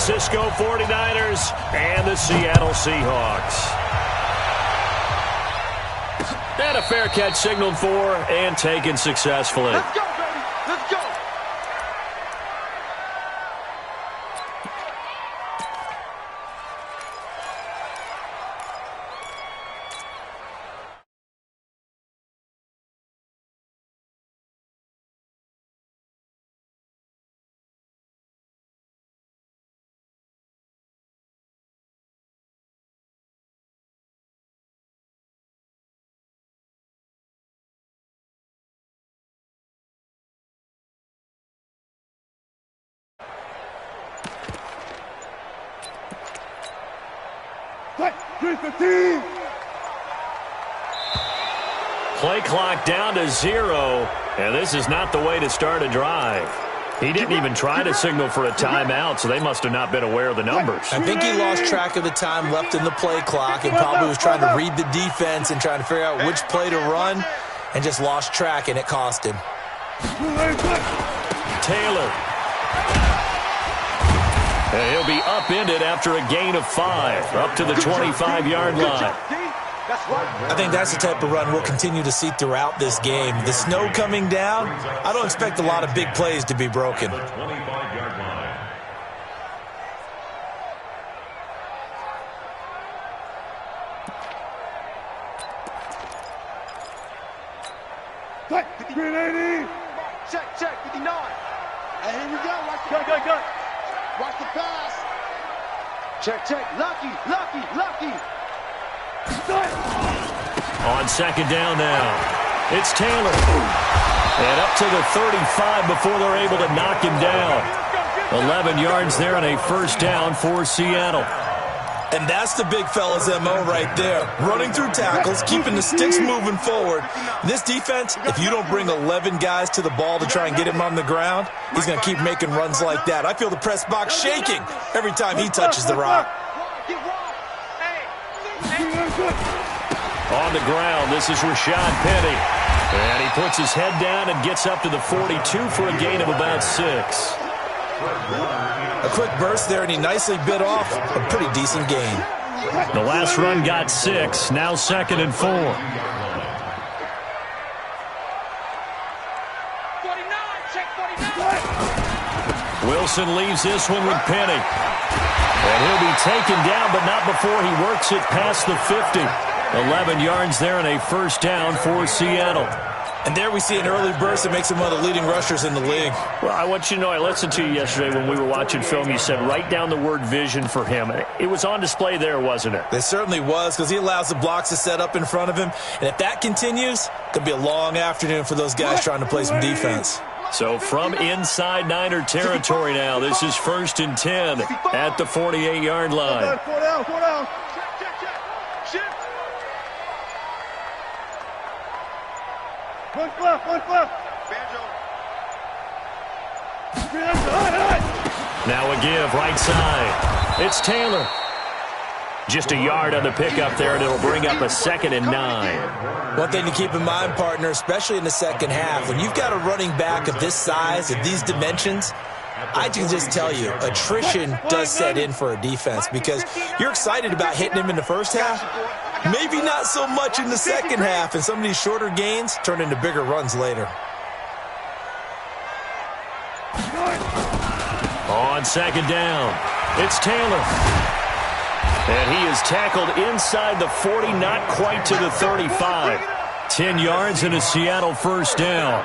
Francisco 49ers and the Seattle Seahawks. And a fair catch signaled for and taken successfully. Let's go, baby. Let's go. Play clock down to 0, and this is not the way to start a drive. He didn't even try to signal for a timeout, so they must have not been aware of the numbers. I think he lost track of the time left in the play clock and probably was trying to read the defense and trying to figure out which play to run and just lost track, and it cost him. Taylor. And he'll be upended after a gain of 5, up to the 25-yard line. I think that's the type of run we'll continue to see throughout this game. The snow coming down, I don't expect a lot of big plays to be broken. Check, 59. Hey, here we go. Go. Watch the pass. Check. Lucky. On second down now, it's Taylor. And up to the 35 before they're able to knock him down. 11 yards there and a first down for Seattle. And that's the big fella's MO right there. Running through tackles, keeping the sticks moving forward. This defense, if you don't bring 11 guys to the ball to try and get him on the ground, he's going to keep making runs like that. I feel the press box shaking every time he touches the rock. On the ground, this is Rashad Penny. And he puts his head down and gets up to the 42 for a gain of about 6. A quick burst there, and he nicely bit off a pretty decent gain. The last run got 6, now 2nd and 4. 49, check 49. Wilson leaves this one with Penny. And he'll be taken down, but not before he works it past the 50. 11 yards there and a first down for Seattle. And there we see an early burst that makes him one of the leading rushers in the league. Well, I want you to know, I listened to you yesterday when we were watching film. You said write down the word vision for him. It was on display there, wasn't it? It certainly was, because he allows the blocks to set up in front of him. And if that continues, it could be a long afternoon for those guys trying to play some defense. So from inside Niner territory now, this is 1st and 10 at the 48-yard line. 4 down. Shift. One left. Now a give right side. It's Taylor. Just a yard on the pickup there, and it'll bring up a 2nd and 9. One thing to keep in mind, partner, especially in the second half, when you've got a running back of this size, of these dimensions, I can just tell you, attrition does set in for a defense because you're excited about hitting him in the first half. Maybe not so much in the second half, and some of these shorter gains turn into bigger runs later. On second down, it's Taylor. And he is tackled inside the 40, not quite to the 35. 10 yards and a Seattle first down.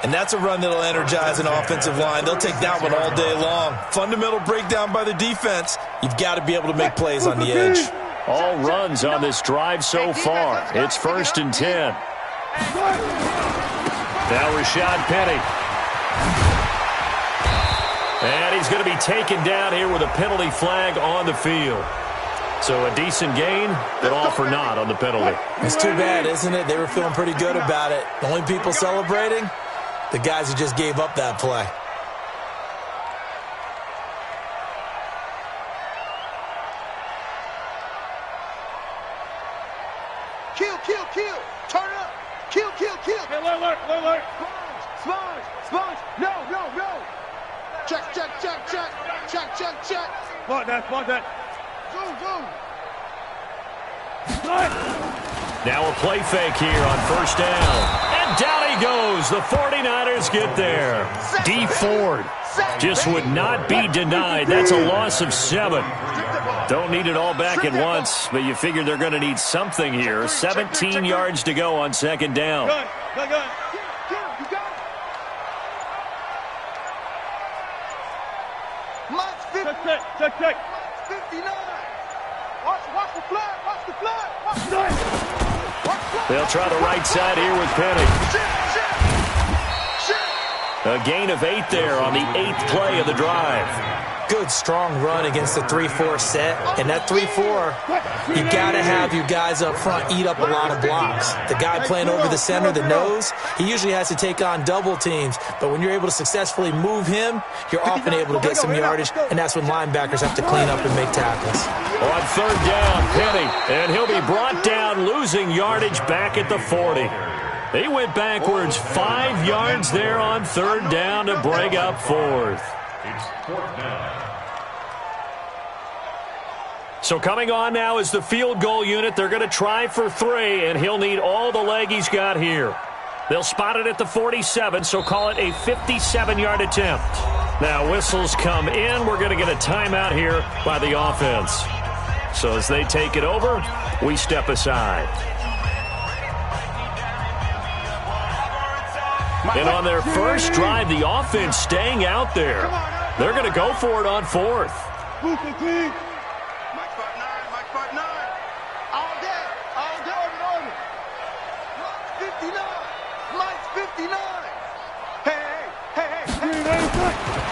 And that's a run that'll energize an offensive line. They'll take that one all day long. Fundamental breakdown by the defense. You've got to be able to make plays on the edge. All runs on this drive so far. It's 1st and 10. Now Rashad Penny. And he's going to be taken down here with a penalty flag on the field. So a decent gain, but all for naught on the penalty. It's too bad, isn't it? They were feeling pretty good about it. The only people celebrating, the guys who just gave up that play. Kill. Turn it up. Kill. Hey, alert. Sponge. No. Check. Now a play fake here on first down. And down he goes. The 49ers get there. D Ford just would not be denied. That's a loss of 7. Don't need it all back at once, but you figure they're going to need something here. 17 yards to go on second down. Check. 59. Watch the flag. Watch the flag. They'll try the right side here with Penny. A gain of 8 there on the 8th play of the drive. Good, strong run against the 3-4 set. And that 3-4, you got to have your guys up front eat up a lot of blocks. The guy playing over the center, the nose, he usually has to take on double teams. But when you're able to successfully move him, you're often able to get some yardage, and that's when linebackers have to clean up and make tackles. On third down, Penny, and he'll be brought down, losing yardage back at the 40. They went backwards 5 yards there on third down to bring up fourth. It's fourth down. So coming on now is the field goal unit. They're going to try for 3, and he'll need all the leg he's got here. They'll spot it at the 47, so call it a 57-yard attempt. Now whistles come in. We're going to get a timeout here by the offense. So as they take it over, we step aside. And on their first drive, the offense staying out there. They're going to go for it on fourth.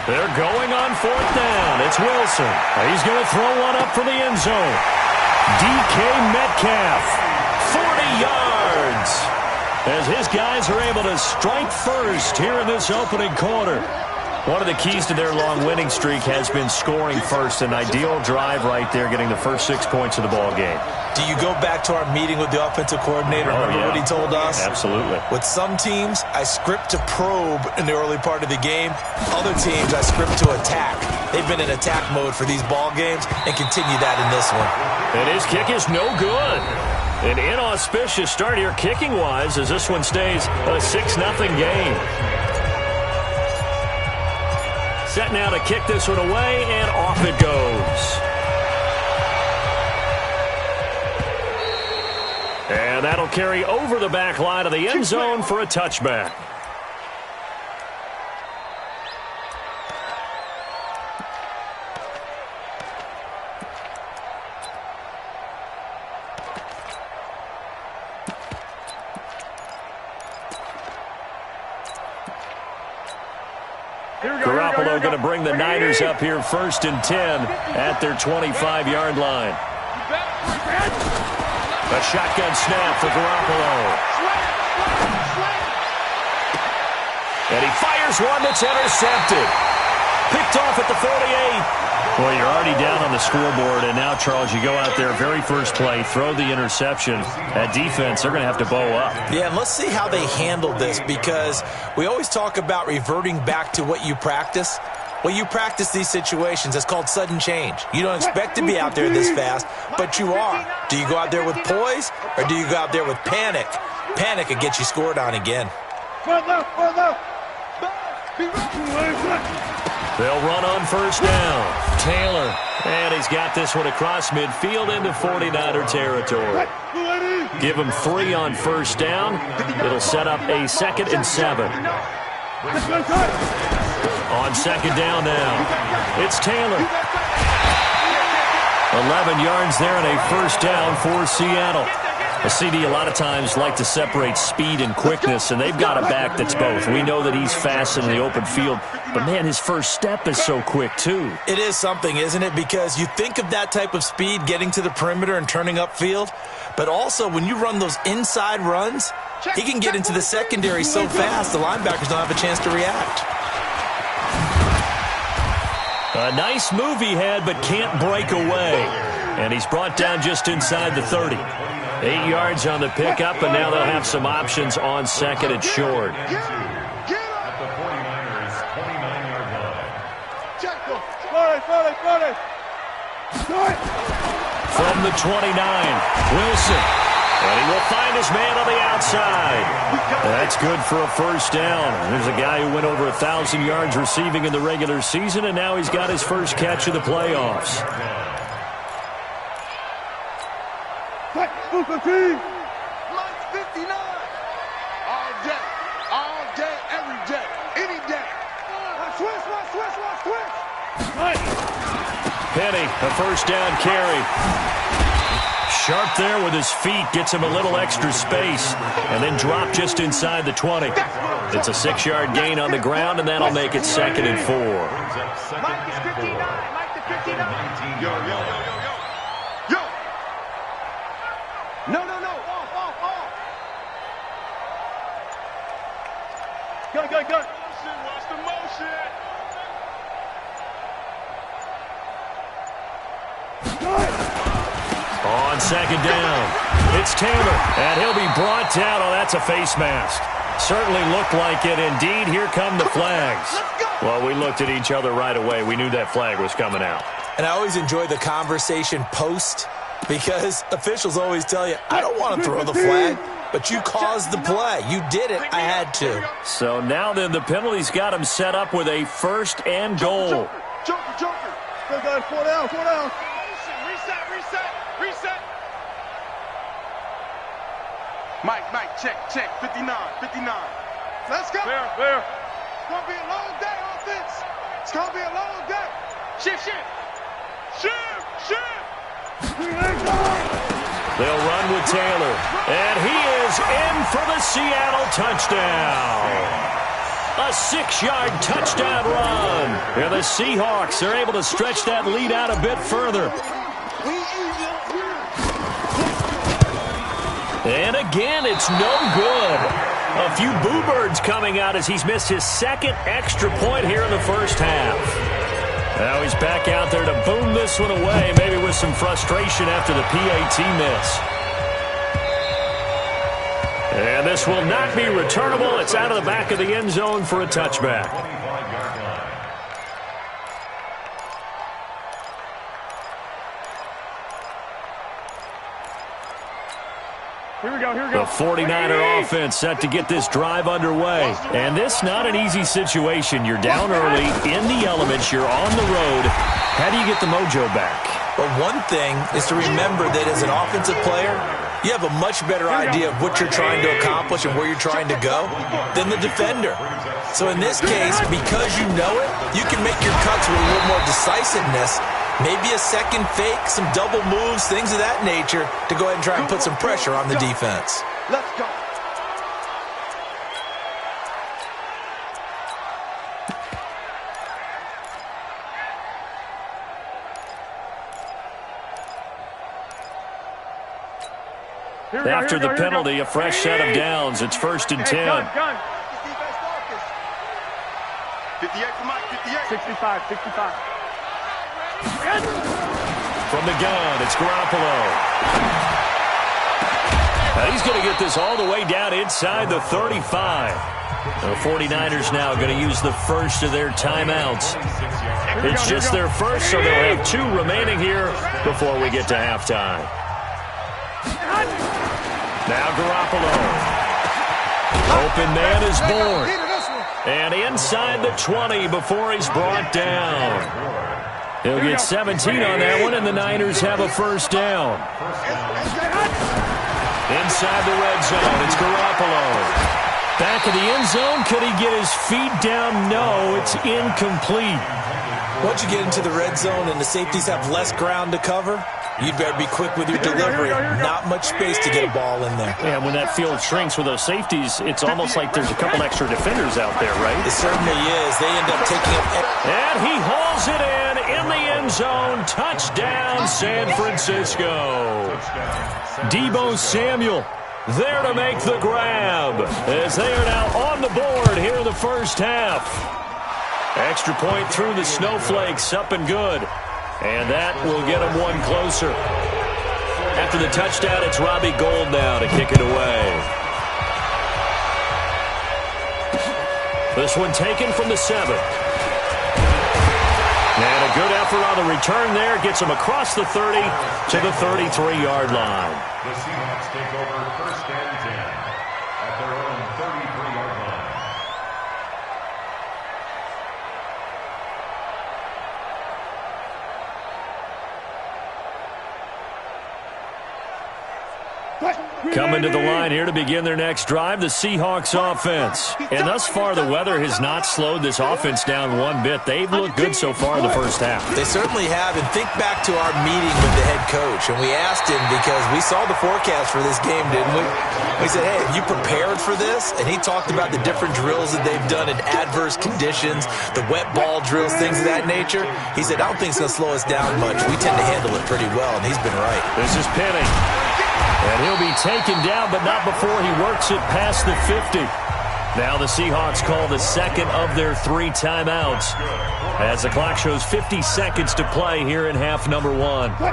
They're going on fourth down. It's Wilson. He's going to throw one up for the end zone. DK Metcalf, 40 yards. As his guys are able to strike first here in this opening quarter. One of the keys to their long winning streak has been scoring first. An ideal drive right there, getting the first 6 points of the ball game. Do you go back to our meeting with the offensive coordinator? Remember what he told us? Absolutely. With some teams, I script to probe in the early part of the game. Other teams, I script to attack. They've been in attack mode for these ball games and continue that in this one. And his kick is no good. An inauspicious start here kicking-wise as this one stays a 6-0 game. Set now to kick this one away, and off it goes. And that'll carry over the back line of the end zone for a touchback. Garoppolo going to bring the Niners up here 1st and 10 at their 25-yard line. A shotgun snap for Garoppolo. And he fires one that's intercepted. Picked off at the 48. Well, you're already down on the scoreboard, and now, Charles, you go out there, very first play, throw the interception. At defense, they're going to have to bow up. Yeah, and let's see how they handle this, because we always talk about reverting back to what you practice. Well, you practice these situations. It's called sudden change. You don't expect to be out there this fast, but you are. Do you go out there with poise, or do you go out there with panic? Panic could get you scored on again. They'll run on first down. Taylor, and he's got this one across midfield into 49er territory. Give him 3 on first down. It'll set up a 2nd and 7. On second down now, it's Taylor. 11 yards there and a first down for Seattle. A CD a lot of times like to separate speed and quickness, and they've got a back that's both. We know that he's fast in the open field, but, man, his first step is so quick, too. It is something, isn't it? Because you think of that type of speed getting to the perimeter and turning upfield, but also when you run those inside runs, he can get into the secondary so fast the linebackers don't have a chance to react. A nice move he had, but can't break away. And he's brought down just inside the 30. 8 yards on the pickup, and now they'll have some options on second and short. At the 49ers' 29-yard line. From the 29, Wilson. And he will find his man on the outside. That's good for a first down. There's a guy who went over 1,000 yards receiving in the regular season, and now he's got his first catch of the playoffs. Mike 59. All day, every day, any day. Switch. Penny, a first down carry. Sharp there with his feet, gets him a little extra space, and then drop just inside the 20. It's a 6-yard gain on the ground, and that'll make it 2nd and 4. Mike is 59. Mike the 59. Yo. No. Off. Go. Watch the motion. On 2nd down, it's Taylor, and he'll be brought down. Oh, that's a face mask. Certainly looked like it. Indeed, here come the flags. Well, we looked at each other right away. We knew that flag was coming out. And I always enjoy the conversation post because officials always tell you, I don't want to throw the flag, but you caused the play. You did it. I had to. So now then, the penalty's got him set up with a 1st and goal. Joker. Go, 4 down. Reset. Mike, check. 59. Let's go. Where? It's going to be a long day, offense. It's going to be a long day. Shift. They'll run with Taylor, and he is in for the Seattle touchdown. A 6-yard touchdown run. And the Seahawks are able to stretch that lead out a bit further. And again, it's no good. A few boo birds coming out as he's missed his 2nd extra point here in the first half. Now he's back out there to boom this one away, maybe with some frustration after the PAT miss. And this will not be returnable. It's out of the back of the end zone for a touchback. Here we go. The 49er offense set to get this drive underway. And this not an easy situation. You're down early, in the elements, you're on the road. How do you get the mojo back? But one thing is to remember that as an offensive player, you have a much better idea of what you're trying to accomplish and where you're trying to go than the defender. So in this case, because you know it, you can make your cuts with a little more decisiveness. Maybe a second fake, some double moves, things of that nature to go ahead and try and put some pressure on the defense. Let's go. After the penalty, a fresh set of downs. It's 1st and 10. Gun. 58 for Mike, 58. 65. From the gun, it's Garoppolo. Now he's going to get this all the way down inside the 35. The 49ers now going to use the first of their timeouts. It's just their first, so they'll have 2 remaining here before we get to halftime. Now Garoppolo. Open man is born. And inside the 20 before he's brought down. He'll get 17 on that one, and the Niners have a first down. Inside the red zone, it's Garoppolo. Back of the end zone, could he get his feet down? No, it's incomplete. Once you get into the red zone and the safeties have less ground to cover, you'd better be quick with your delivery. Not much space to get a ball in there. Yeah, when that field shrinks with those safeties, it's almost like there's a couple extra defenders out there, right? It certainly is. They end up taking up. And he hauls it in the end zone. Touchdown, San Francisco. Deebo Samuel there to make the grab as they are now on the board here in the first half. Extra point through the snowflakes, up and good. And that will get them one closer. After the touchdown, it's Robbie Gould now to kick it away. This one taken from the 7. And a good effort effort on the return there. Gets him across the 30 to the 33-yard line. The Seahawks take over 1st and 10 at their own 33-yard line. Coming to the line here to begin their next drive, the Seahawks offense. And thus far, the weather has not slowed this offense down one bit. They've looked good so far in the first half. They certainly have. And think back to our meeting with the head coach. And we asked him, because we saw the forecast for this game, didn't we? We said, hey, have you prepared for this? And he talked about the different drills that they've done in adverse conditions, the wet ball drills, things of that nature. He said, I don't think it's going to slow us down much. We tend to handle it pretty well, and he's been right. This is Penny. And he'll be taken down, but not before he works it past the 50. Now the Seahawks call the second of their 3 timeouts as the clock shows 50 seconds to play here in half number 1. 14,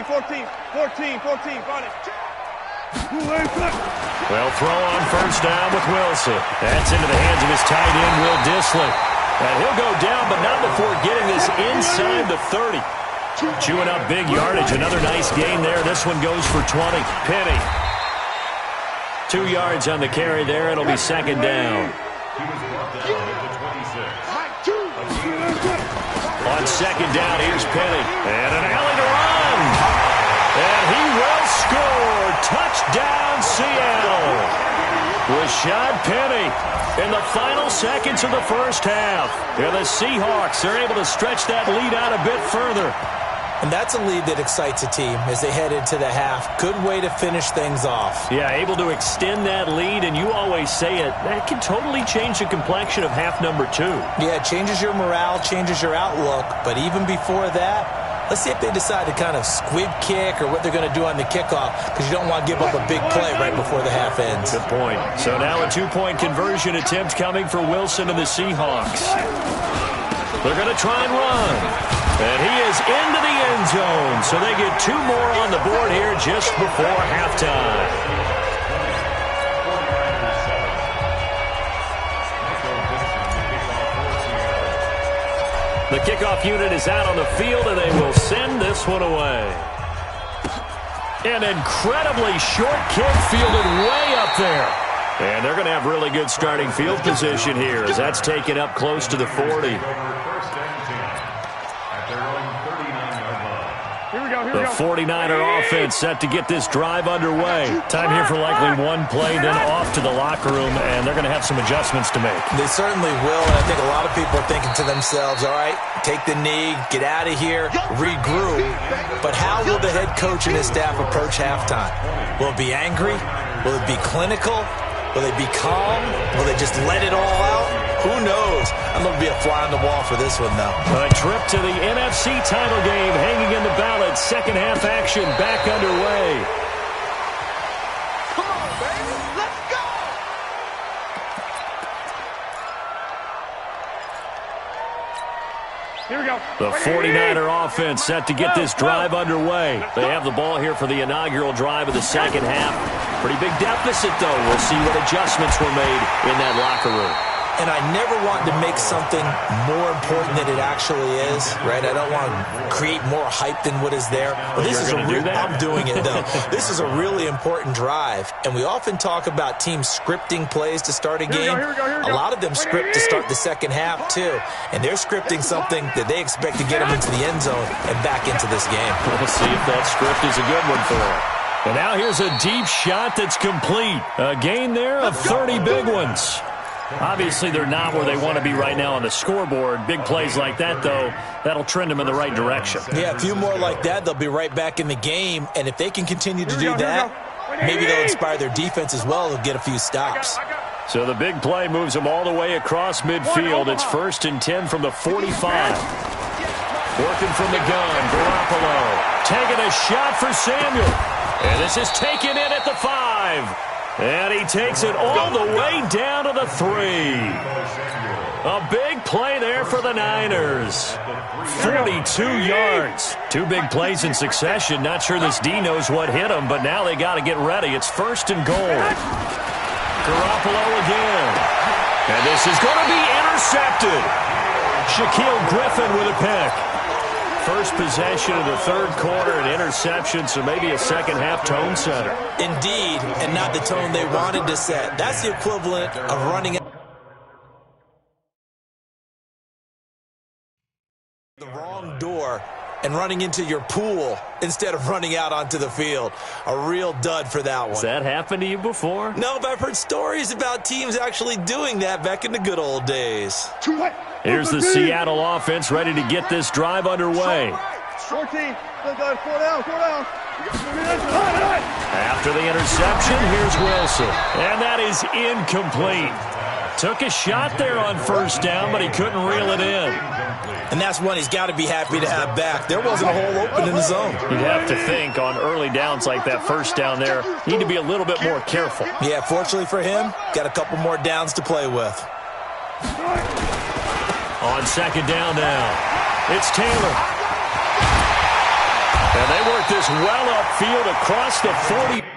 14. Got it. Well, throw on first down with Wilson. That's into the hands of his tight end, Will Dissly. And he'll go down, but not before getting this inside the 30. Chewing up big yardage. Another nice gain there. This one goes for 20. Penny. 2 yards on the carry there. It'll be second down. He was brought down at the 26. On second down, here's Penny. And an alley to run. And he will score. Touchdown, Seattle. Rashad Penny in the final seconds of the first half. And the Seahawks are able to stretch that lead out a bit further. And that's a lead that excites a team as they head into the half. Good way to finish things off. Yeah, able to extend that lead, and you always say it, that can totally change the complexion of half number 2. Yeah, it changes your morale, changes your outlook. But even before that, let's see if they decide to kind of squib kick or what they're going to do on the kickoff, because you don't want to give up a big play right before the half ends. Good point. So now a 2-point conversion attempt coming for Wilson and the Seahawks. They're going to try and run. And he is into the end zone. So they get 2 more on the board here just before halftime. The kickoff unit is out on the field, and they will send this one away. An incredibly short kick fielded way up there. And they're going to have really good starting field position here as that's taken up close to the 40. The 49er offense set to get this drive underway. Time here for likely one play, then off to the locker room, and they're going to have some adjustments to make. They certainly will, and I think a lot of people are thinking to themselves, all right, take the knee, get out of here, regroup. But how will the head coach and his staff approach halftime? Will it be angry? Will it be clinical? Will they be calm? Will they just let it all out? Who knows? I'm going to be a fly on the wall for this one, though. A trip to the NFC title game hanging in the balance. Second half action back underway. Come on, baby. Let's go. Here we go. The 49er offense set to get this drive underway. They have the ball here for the inaugural drive of the second half. Pretty big deficit, though. We'll see what adjustments were made in that locker room. And I never want to make something more important than it actually is, right? I don't want to create more hype than what is there. But this is I'm doing it, though. This is a really important drive. And we often talk about teams scripting plays to start a game. A lot of them script to start the second half, too. And they're scripting something that they expect to get them into the end zone and back into this game. We'll see if that script is a good one for them. And now here's a deep shot that's complete. A gain there of 30 big ones. Obviously, they're not where they want to be right now on the scoreboard. Big plays like that, though, that'll trend them in the right direction. Yeah, a few more like that, they'll be right back in the game. And if they can continue to do that, maybe they'll inspire their defense as well. They'll get a few stops. So the big play moves them all the way across midfield. It's 1st and 10 from the 45. Working from the gun, Garoppolo. Taking a shot for Samuel. And this is taken in at the 5. And he takes it all the way down to the 3. A big play there for the Niners. 42 yards. 2 big plays in succession. Not sure this D knows what hit him, but now they got to get ready. It's 1st and goal. Garoppolo again. And this is going to be intercepted. Shaquille Griffin with a pick. First possession of the third quarter, an interception, so maybe a second-half tone setter. Indeed, and not the tone they wanted to set. That's the equivalent of running the wrong door and running into your pool instead of running out onto the field. A real dud for that one. Has that happened to you before? No, but I've heard stories about teams actually doing that back in the good old days. Here's the Seattle offense ready to get this drive underway. 14, 4 down. After the interception, here's Wilson. And that is incomplete. Took a shot there on first down, but he couldn't reel it in. And that's one he's got to be happy to have back. There wasn't a hole open in the zone. You'd have to think on early downs like that first down there, need to be a little bit more careful. Yeah, fortunately for him, got a couple more downs to play with. On second down now, it's Taylor. And they work this well upfield across the 40.